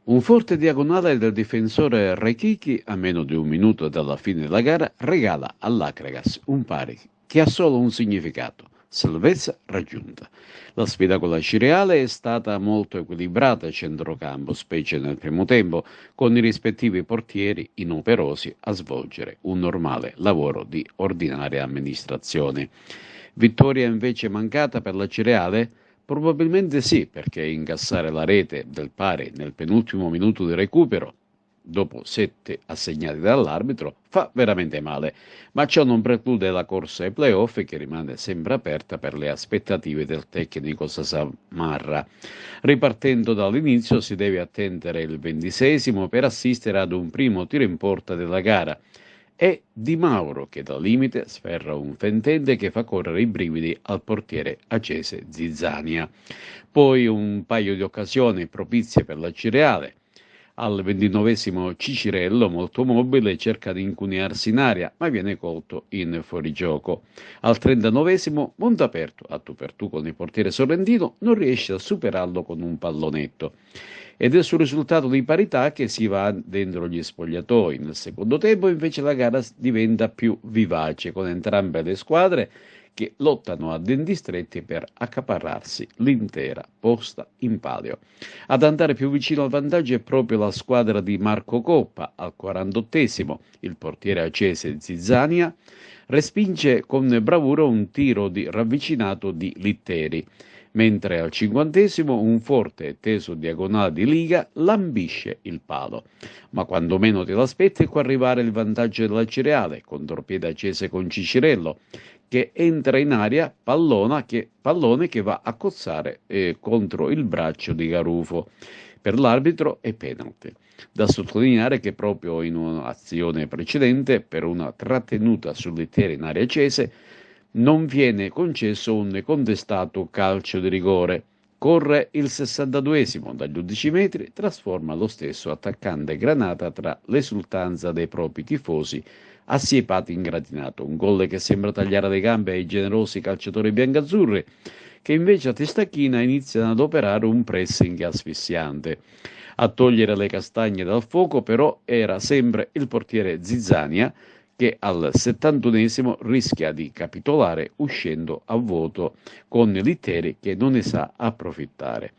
Un forte diagonale del difensore Rechichi, a meno di un minuto dalla fine della gara, regala all'Acregas un pari che ha solo un significato: salvezza raggiunta. La sfida con la Cireale è stata molto equilibrata a centrocampo, specie nel primo tempo, con i rispettivi portieri inoperosi a svolgere un normale lavoro di ordinaria amministrazione. Vittoria invece mancata per la Cireale? Probabilmente sì, perché incassare la rete del pari nel penultimo minuto di recupero, dopo 7 assegnati dall'arbitro, fa veramente male, ma ciò non preclude la corsa ai playoff che rimane sempre aperta per le aspettative del tecnico Sasamarra. Ripartendo dall'inizio si deve attendere il 26esimo per assistere ad un primo tiro in porta della gara. È Di Mauro che dal limite sferra un fentente che fa correre i brividi al portiere acese Zizzania. Poi un paio di occasioni propizie per la Cireale. Al 29esimo Cicirello, molto mobile, cerca di incunearsi in aria, ma viene colto in fuorigioco. Al 39esimo, mondo aperto, a tu per tu con il portiere sorrentino, non riesce a superarlo con un pallonetto. Ed è sul risultato di parità che si va dentro gli spogliatoi. Nel secondo tempo invece la gara diventa più vivace, con entrambe le squadre che lottano a denti stretti per accaparrarsi l'intera posta in palio. Ad andare più vicino al vantaggio è proprio la squadra di Marco Coppa. Al 48esimo il portiere acese Zizzania respinge con bravura un tiro di ravvicinato di Litteri, mentre al 50esimo un forte e teso diagonale di Liga lambisce il palo. Ma quando meno te l'aspetti ecco arrivare il vantaggio della Cireale, contropiede accese con Cicirello, che entra in aria pallone che va a cozzare contro il braccio di Garufo. Per l'arbitro è penalty. Da sottolineare che proprio in un'azione precedente, per una trattenuta sull'intera in area accese, non viene concesso un contestato calcio di rigore. Corre il 62esimo dagli 11 metri, trasforma lo stesso attaccante Granata tra l'esultanza dei propri tifosi assiepati in gradinato. Un gol che sembra tagliare le gambe ai generosi calciatori biancazzurri, che invece a testa china iniziano ad operare un pressing asfissiante. A togliere le castagne dal fuoco però era sempre il portiere Zizzania, che al 71esimo rischia di capitolare uscendo a vuoto con Litteri che non ne sa approfittare.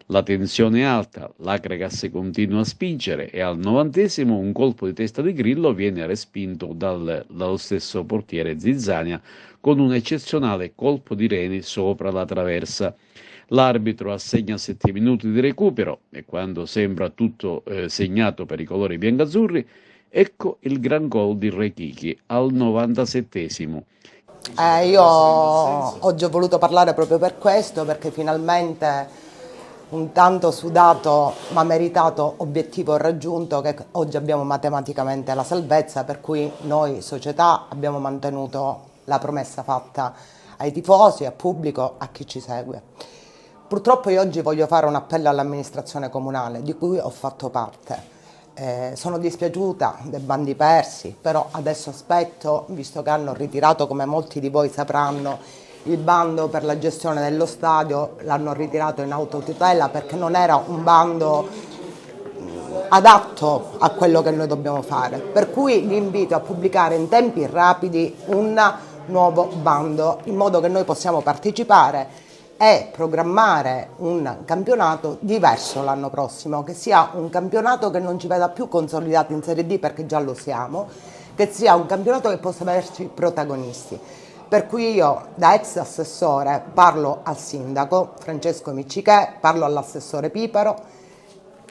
La tensione è alta, l'Agregas continua a spingere e al 90esimo un colpo di testa di Grillo viene respinto dallo stesso portiere Zizzania con un eccezionale colpo di reni sopra la traversa. L'arbitro assegna 7 minuti di recupero e quando sembra tutto segnato per i colori biancazzurri, ecco il gran gol di Rechichi al 97esimo. Io oggi ho voluto parlare proprio per questo, perché finalmente un tanto sudato ma meritato obiettivo raggiunto, che oggi abbiamo matematicamente la salvezza, per cui noi società abbiamo mantenuto la promessa fatta ai tifosi, al pubblico, a chi ci segue. Purtroppo io oggi voglio fare un appello all'amministrazione comunale di cui ho fatto parte. Sono dispiaciuta dei bandi persi, però adesso aspetto, visto che hanno ritirato, come molti di voi sapranno, il bando per la gestione dello stadio, l'hanno ritirato in autotutela perché non era un bando adatto a quello che noi dobbiamo fare. Per cui vi invito a pubblicare in tempi rapidi un nuovo bando, in modo che noi possiamo partecipare e programmare un campionato diverso l'anno prossimo, che sia un campionato che non ci veda più consolidati in Serie D, perché già lo siamo, che sia un campionato che possa averci protagonisti. Per cui io, da ex assessore, parlo al sindaco Francesco Miccichè, parlo all'assessore Piparo: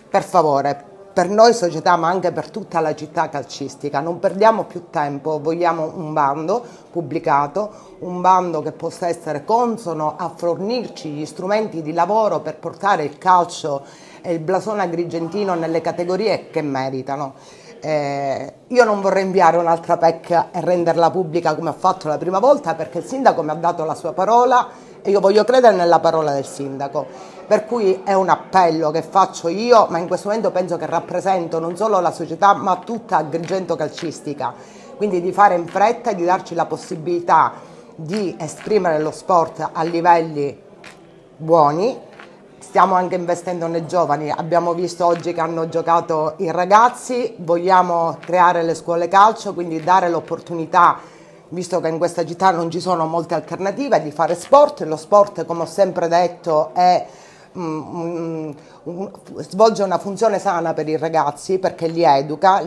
per favore, per noi società ma anche per tutta la città calcistica, non perdiamo più tempo, vogliamo un bando pubblicato, un bando che possa essere consono a fornirci gli strumenti di lavoro per portare il calcio e il blasone agrigentino nelle categorie che meritano. Io non vorrei inviare un'altra PEC e renderla pubblica come ho fatto la prima volta, perché il sindaco mi ha dato la sua parola e io voglio credere nella parola del sindaco. Per cui è un appello che faccio io, ma in questo momento penso che rappresento non solo la società ma tutta Agrigento calcistica, quindi di fare in fretta e di darci la possibilità di esprimere lo sport a livelli buoni, Stiamo anche investendo nei giovani, abbiamo visto oggi che hanno giocato i ragazzi, vogliamo creare le scuole calcio, quindi dare l'opportunità, visto che in questa città non ci sono molte alternative, di fare sport. Lo sport, come ho sempre detto, svolge una funzione sana per i ragazzi perché li educa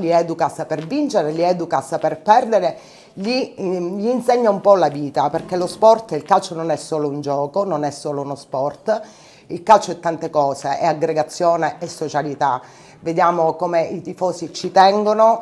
a saper vincere, li educa a saper perdere, gli insegna un po' la vita, perché lo sport, il calcio non è solo un gioco, non è solo uno sport. Il calcio è tante cose, è aggregazione e socialità. Vediamo come i tifosi ci tengono,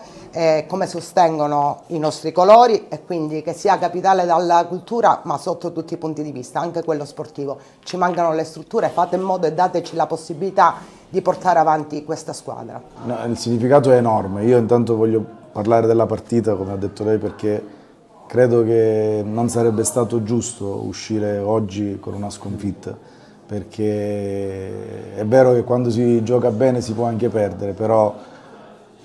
come sostengono i nostri colori, e quindi che sia capitale dalla cultura, ma sotto tutti i punti di vista, anche quello sportivo. Ci mancano le strutture, fate in modo e dateci la possibilità di portare avanti questa squadra. No, il significato è enorme. Io intanto voglio parlare della partita, come ha detto lei, perché credo che non sarebbe stato giusto uscire oggi con una sconfitta, perché è vero che quando si gioca bene si può anche perdere, però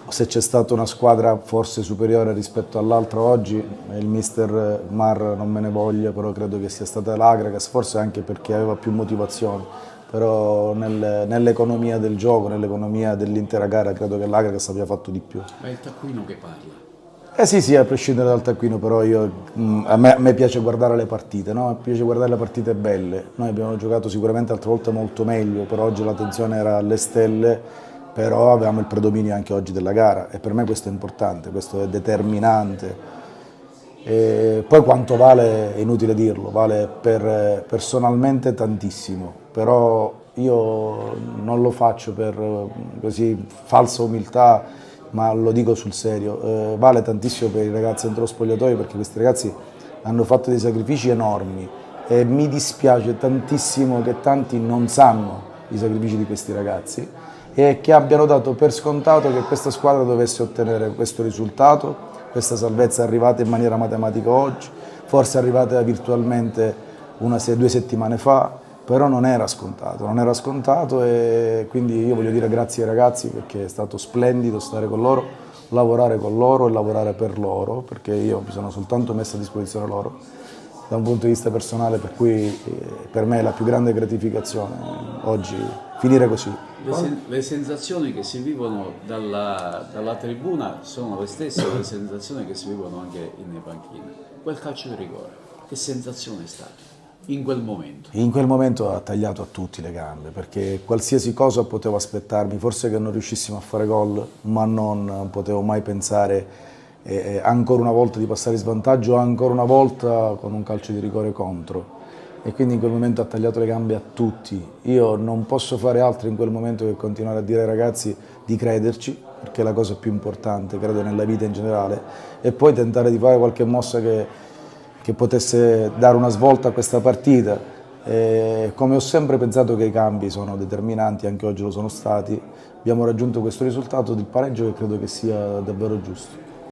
se c'è stata una squadra forse superiore rispetto all'altra oggi, il mister Mar non me ne voglia, però credo che sia stata l'Agragas, forse anche perché aveva più motivazioni, però nell'economia del gioco, nell'economia dell'intera gara, credo che l'Agragas abbia fatto di più. Ma è il taccuino che parla. Sì, a prescindere dal taccuino, però a me piace guardare le partite, no? Mi piace guardare le partite belle. Noi abbiamo giocato sicuramente altre volte molto meglio, però oggi la tensione era alle stelle, però avevamo il predominio anche oggi della gara e per me questo è importante, questo è determinante. E poi quanto vale è inutile dirlo, vale personalmente tantissimo, però io non lo faccio per così falsa umiltà, ma lo dico sul serio, vale tantissimo per i ragazzi dentro lo spogliatoio, perché questi ragazzi hanno fatto dei sacrifici enormi e mi dispiace tantissimo che tanti non sanno i sacrifici di questi ragazzi e che abbiano dato per scontato che questa squadra dovesse ottenere questo risultato. Questa salvezza è arrivata in maniera matematica oggi, forse è arrivata virtualmente 2 settimane fa, però non era scontato e quindi io voglio dire grazie ai ragazzi perché è stato splendido stare con loro, lavorare con loro e lavorare per loro, perché io mi sono soltanto messo a disposizione loro da un punto di vista personale, per cui per me è la più grande gratificazione oggi finire così. Le sensazioni che si vivono dalla tribuna sono le stesse le sensazioni che si vivono anche nei panchini. Quel calcio di rigore, che sensazione è stata in quel momento? In quel momento ha tagliato a tutti le gambe, perché qualsiasi cosa potevo aspettarmi, forse che non riuscissimo a fare gol, ma non potevo mai pensare ancora una volta di passare in svantaggio, ancora una volta con un calcio di rigore contro. E quindi in quel momento ha tagliato le gambe a tutti. Io non posso fare altro in quel momento che continuare a dire ai ragazzi di crederci, perché è la cosa più importante, credo, nella vita in generale, e poi tentare di fare qualche mossa che potesse dare una svolta a questa partita. Come ho sempre pensato che i cambi sono determinanti, anche oggi lo sono stati, abbiamo raggiunto questo risultato del pareggio che credo che sia davvero giusto.